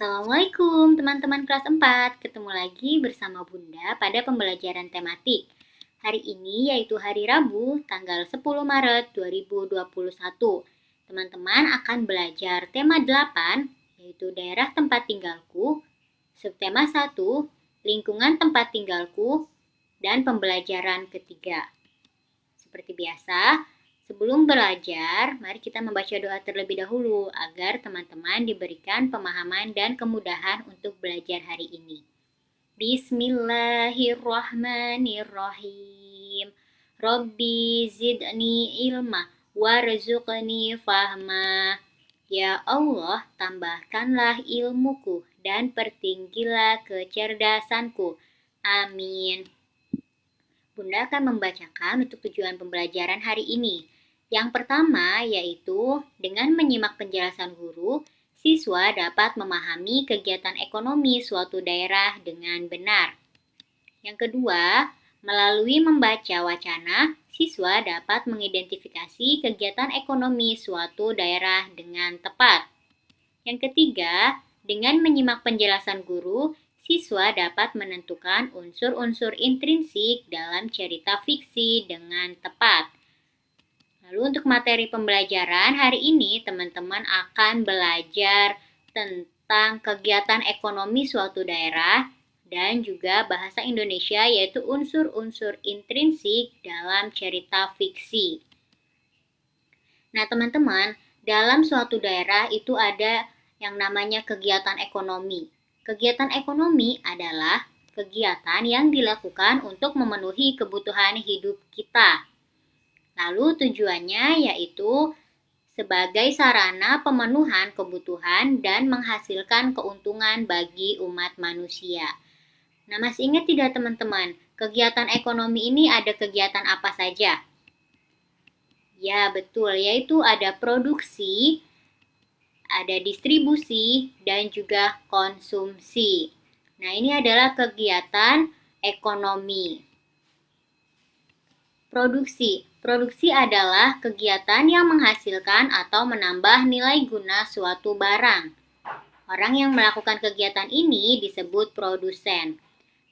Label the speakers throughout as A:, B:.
A: Assalamualaikum teman-teman kelas 4. Ketemu lagi bersama Bunda pada pembelajaran tematik. Hari ini yaitu hari Rabu, tanggal 10 Maret 2021. Teman-teman akan belajar tema 8, yaitu daerah tempat tinggalku, subtema 1, lingkungan tempat tinggalku, dan pembelajaran ketiga. Seperti biasa, sebelum belajar, mari kita membaca doa terlebih dahulu agar teman-teman diberikan pemahaman dan kemudahan untuk belajar hari ini. Bismillahirrahmanirrahim. Rabbi zidni ilma warzuqni fahma. Ya Allah, tambahkanlah ilmuku dan pertinggilah kecerdasanku. Amin. Bunda akan membacakan untuk tujuan pembelajaran hari ini. Yang pertama yaitu dengan menyimak penjelasan guru, siswa dapat memahami kegiatan ekonomi suatu daerah dengan benar. Yang kedua, melalui membaca wacana, siswa dapat mengidentifikasi kegiatan ekonomi suatu daerah dengan tepat. Yang ketiga, dengan menyimak penjelasan guru, siswa dapat menentukan unsur-unsur intrinsik dalam cerita fiksi dengan tepat. Lalu untuk materi pembelajaran hari ini, teman-teman akan belajar tentang kegiatan ekonomi suatu daerah dan juga bahasa Indonesia, yaitu unsur-unsur intrinsik dalam cerita fiksi. Nah, teman-teman, dalam suatu daerah itu ada yang namanya kegiatan ekonomi. Kegiatan ekonomi adalah kegiatan yang dilakukan untuk memenuhi kebutuhan hidup kita. Lalu tujuannya yaitu sebagai sarana pemenuhan kebutuhan dan menghasilkan keuntungan bagi umat manusia. Nah, masih ingat tidak teman-teman? Kegiatan ekonomi ini ada kegiatan apa saja? Ya, betul, yaitu ada produksi, ada distribusi, dan juga konsumsi. Nah, ini adalah kegiatan ekonomi. Produksi adalah kegiatan yang menghasilkan atau menambah nilai guna suatu barang. Orang yang melakukan kegiatan ini disebut produsen.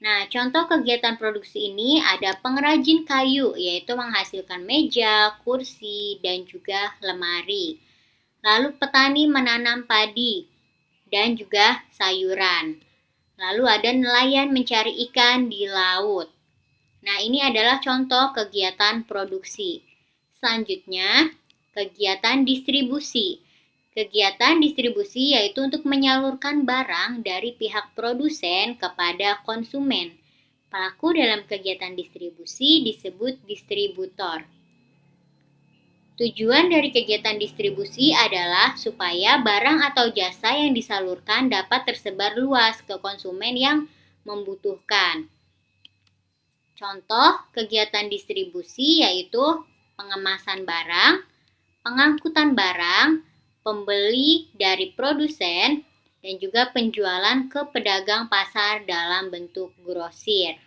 A: Nah, contoh kegiatan produksi ini ada pengrajin kayu, yaitu menghasilkan meja, kursi, dan juga lemari. Lalu petani menanam padi dan juga sayuran. Lalu ada nelayan mencari ikan di laut. Nah, ini adalah contoh kegiatan produksi. Selanjutnya, kegiatan distribusi. Kegiatan distribusi yaitu untuk menyalurkan barang dari pihak produsen kepada konsumen. Pelaku dalam kegiatan distribusi disebut distributor. Tujuan dari kegiatan distribusi adalah supaya barang atau jasa yang disalurkan dapat tersebar luas ke konsumen yang membutuhkan. Contoh kegiatan distribusi yaitu pengemasan barang, pengangkutan barang, pembeli dari produsen, dan juga penjualan ke pedagang pasar dalam bentuk grosir.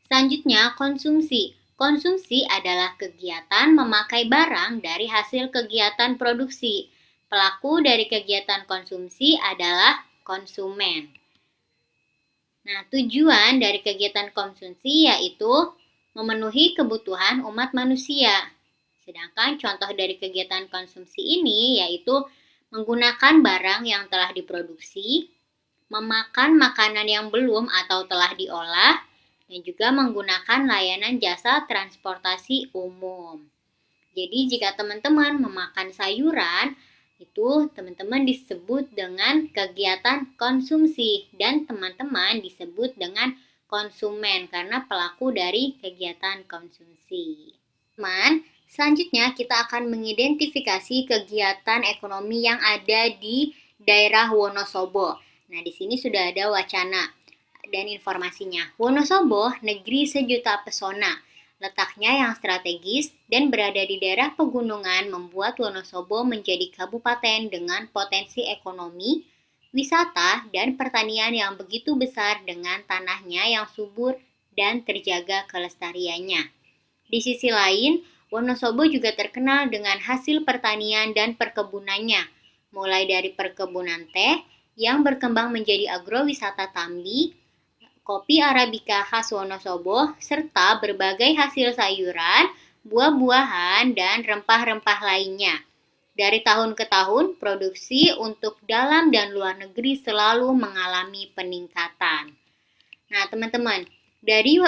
A: Selanjutnya, konsumsi. Konsumsi adalah kegiatan memakai barang dari hasil kegiatan produksi. Pelaku dari kegiatan konsumsi adalah konsumen. Nah, tujuan dari kegiatan konsumsi yaitu memenuhi kebutuhan umat manusia. Sedangkan contoh dari kegiatan konsumsi ini yaitu menggunakan barang yang telah diproduksi, memakan makanan yang belum atau telah diolah, dan juga menggunakan layanan jasa transportasi umum. Jadi jika teman-teman memakan sayuran, itu teman-teman disebut dengan kegiatan konsumsi dan teman-teman disebut dengan konsumen karena pelaku dari kegiatan konsumsi. Teman, selanjutnya kita akan mengidentifikasi kegiatan ekonomi yang ada di daerah Wonosobo. Nah, di sini sudah ada wacana dan informasinya. Wonosobo, negeri sejuta pesona. Letaknya yang strategis dan berada di daerah pegunungan membuat Wonosobo menjadi kabupaten dengan potensi ekonomi, wisata, dan pertanian yang begitu besar dengan tanahnya yang subur dan terjaga kelestariannya. Di sisi lain, Wonosobo juga terkenal dengan hasil pertanian dan perkebunannya. mulai dari perkebunan teh yang berkembang menjadi agrowisata Tambi, kopi Arabica khas Wonosobo, serta berbagai hasil sayuran, buah-buahan, dan rempah-rempah lainnya. Dari tahun ke tahun, produksi untuk dalam dan luar negeri selalu mengalami peningkatan. Nah, teman-teman, dari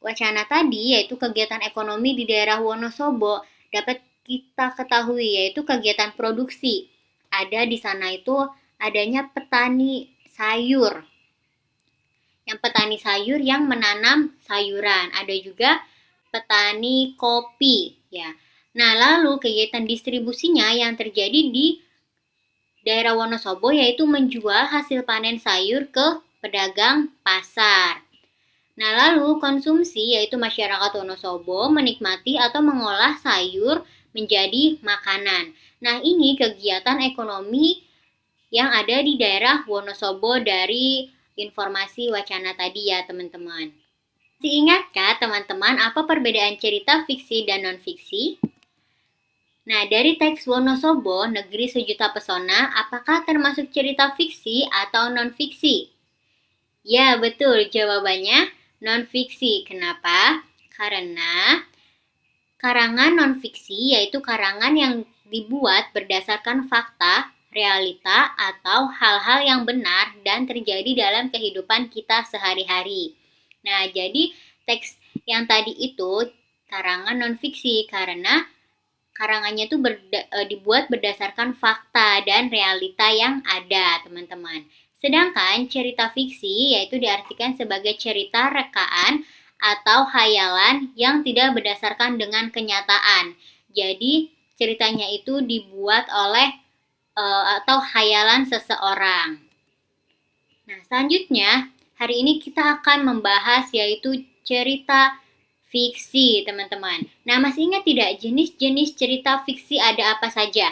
A: wacana tadi, yaitu kegiatan ekonomi di daerah Wonosobo, dapat kita ketahui, yaitu kegiatan produksi. Ada di sana itu adanya petani sayur, petani sayur yang menanam sayuran. Ada juga petani kopi, ya. Nah, lalu kegiatan distribusinya yang terjadi di daerah Wonosobo yaitu menjual hasil panen sayur ke pedagang pasar. Nah, lalu konsumsi yaitu masyarakat Wonosobo menikmati atau mengolah sayur menjadi makanan. Nah, ini kegiatan ekonomi yang ada di daerah Wonosobo dari informasi wacana tadi ya, teman-teman. Masih ingatkah teman-teman apa perbedaan cerita fiksi dan non-fiksi? Nah, dari teks Wonosobo, Negeri Sejuta Pesona, apakah termasuk cerita fiksi atau non-fiksi? Ya, betul. Jawabannya non-fiksi. Kenapa? Karena karangan non-fiksi yaitu karangan yang dibuat berdasarkan fakta, realita, atau hal-hal yang benar dan terjadi dalam kehidupan kita sehari-hari. Nah, jadi teks yang tadi itu karangan non-fiksi karena karangannya itu dibuat berdasarkan fakta dan realita yang ada, teman-teman. Sedangkan cerita fiksi yaitu diartikan sebagai cerita rekaan atau khayalan yang tidak berdasarkan dengan kenyataan. Jadi, ceritanya itu dibuat oleh atau khayalan seseorang. Nah, selanjutnya, hari ini kita akan membahas yaitu cerita fiksi, teman-teman. Nah, masih ingat tidak jenis-jenis cerita fiksi ada apa saja?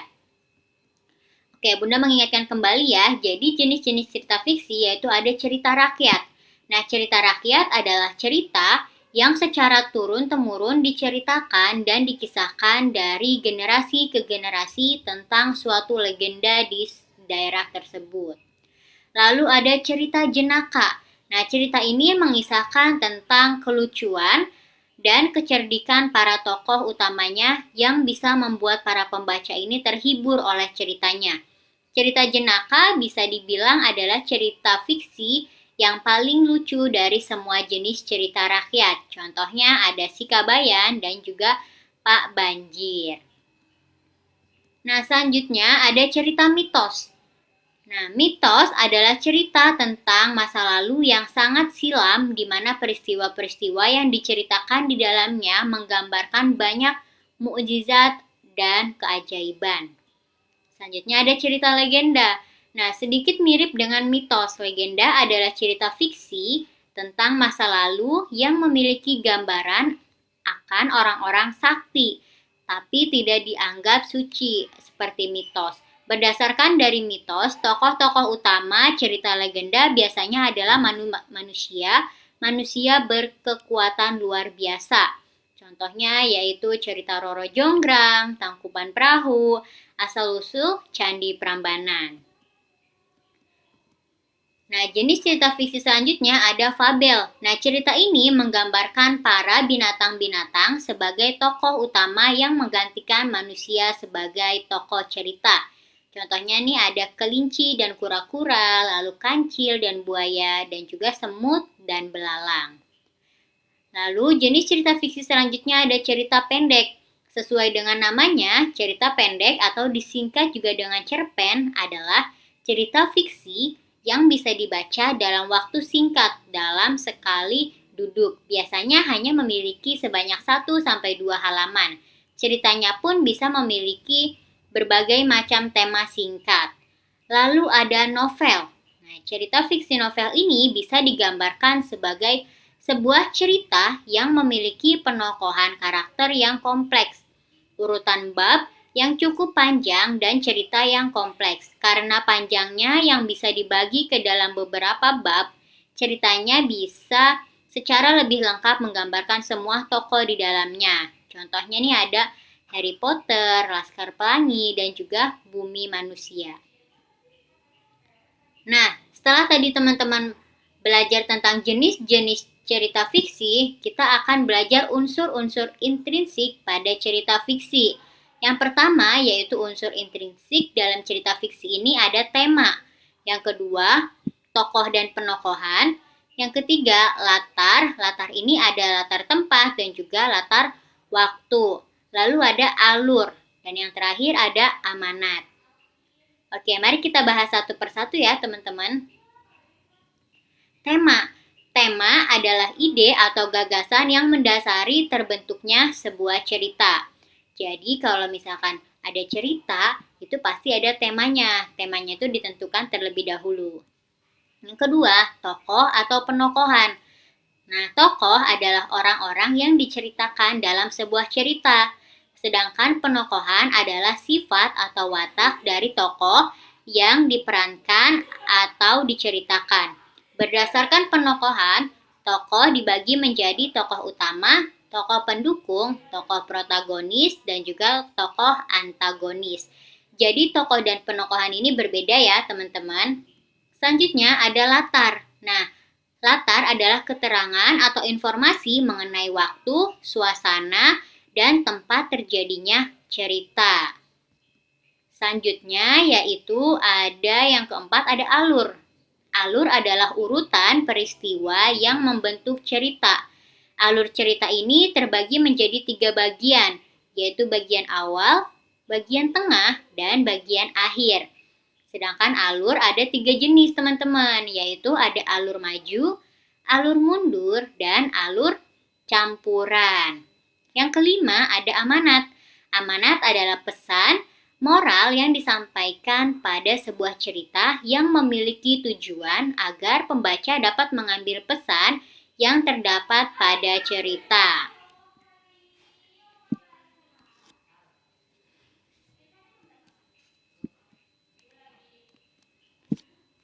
A: Oke, Bunda mengingatkan kembali ya. Jadi, jenis-jenis cerita fiksi yaitu ada cerita rakyat. Nah, cerita rakyat adalah cerita yang secara turun-temurun diceritakan dan dikisahkan dari generasi ke generasi tentang suatu legenda di daerah tersebut. Lalu ada cerita jenaka. Nah, cerita ini mengisahkan tentang kelucuan dan kecerdikan para tokoh utamanya yang bisa membuat para pembaca ini terhibur oleh ceritanya. Cerita jenaka bisa dibilang adalah cerita fiksi yang paling lucu dari semua jenis cerita rakyat. Contohnya ada Si Kabayan dan juga Pak Banjir. Nah, selanjutnya ada cerita mitos. Nah, mitos adalah cerita tentang masa lalu yang sangat silam di mana peristiwa-peristiwa yang diceritakan di dalamnya menggambarkan banyak mukjizat dan keajaiban. Selanjutnya ada cerita legenda. Nah, sedikit mirip dengan mitos. Legenda adalah cerita fiksi tentang masa lalu yang memiliki gambaran akan orang-orang sakti, tapi tidak dianggap suci seperti mitos. Berdasarkan dari mitos, tokoh-tokoh utama cerita legenda biasanya adalah manusia berkekuatan luar biasa. Contohnya yaitu cerita Roro Jonggrang, Tangkuban Perahu, asal-usul Candi Prambanan. Nah, jenis cerita fiksi selanjutnya ada fabel. Nah, cerita ini menggambarkan para binatang-binatang sebagai tokoh utama yang menggantikan manusia sebagai tokoh cerita. Contohnya nih ada kelinci dan kura-kura, lalu kancil dan buaya, dan juga semut dan belalang. Lalu jenis cerita fiksi selanjutnya ada cerita pendek. Sesuai dengan namanya, cerita pendek atau disingkat juga dengan cerpen adalah cerita fiksi yang bisa dibaca dalam waktu singkat dalam sekali duduk. Biasanya hanya memiliki sebanyak 1-2 halaman. Ceritanya pun bisa memiliki berbagai macam tema singkat. Lalu ada novel. Nah, cerita fiksi novel ini bisa digambarkan sebagai sebuah cerita yang memiliki penokohan karakter yang kompleks, urutan bab yang cukup panjang dan cerita yang kompleks. Karena panjangnya yang bisa dibagi ke dalam beberapa bab, ceritanya bisa secara lebih lengkap menggambarkan semua tokoh di dalamnya. Contohnya nih ada Harry Potter, Laskar Pelangi, dan juga Bumi Manusia. Nah, setelah tadi teman-teman belajar tentang jenis-jenis cerita fiksi, kita akan belajar unsur-unsur intrinsik pada cerita fiksi. Yang pertama yaitu unsur intrinsik dalam cerita fiksi ini ada tema. Yang kedua, tokoh dan penokohan. Yang ketiga, latar. Latar ini ada latar tempat dan juga latar waktu. Lalu ada alur. Dan yang terakhir ada amanat. Oke, mari kita bahas satu persatu ya teman-teman. Tema. Tema adalah ide atau gagasan yang mendasari terbentuknya sebuah cerita. Jadi kalau misalkan ada cerita, itu pasti ada temanya. Temanya itu ditentukan terlebih dahulu. Yang kedua, tokoh atau penokohan. Nah, tokoh adalah orang-orang yang diceritakan dalam sebuah cerita. Sedangkan penokohan adalah sifat atau watak dari tokoh yang diperankan atau diceritakan. Berdasarkan penokohan, tokoh dibagi menjadi tokoh utama, tokoh pendukung, tokoh protagonis, dan juga tokoh antagonis. Jadi tokoh dan penokohan ini berbeda ya teman-teman. Selanjutnya ada latar. Nah, latar adalah keterangan atau informasi mengenai waktu, suasana, dan tempat terjadinya cerita. Selanjutnya yaitu ada yang keempat ada alur. Alur adalah urutan peristiwa yang membentuk cerita. Alur cerita ini terbagi menjadi 3 bagian, yaitu bagian awal, bagian tengah, dan bagian akhir. Sedangkan alur ada 3 jenis teman-teman, yaitu ada alur maju, alur mundur, dan alur campuran. Yang kelima ada amanat. Amanat adalah pesan moral yang disampaikan pada sebuah cerita yang memiliki tujuan agar pembaca dapat mengambil pesan yang terdapat pada cerita.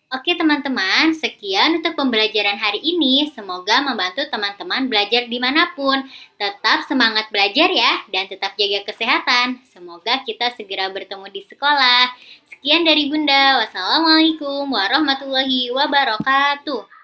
A: Oke teman-teman, sekian untuk pembelajaran hari ini. Semoga membantu teman-teman belajar dimanapun. Tetap semangat belajar ya, dan tetap jaga kesehatan. Semoga kita segera bertemu di sekolah. Sekian dari Bunda. Wassalamualaikum warahmatullahi wabarakatuh.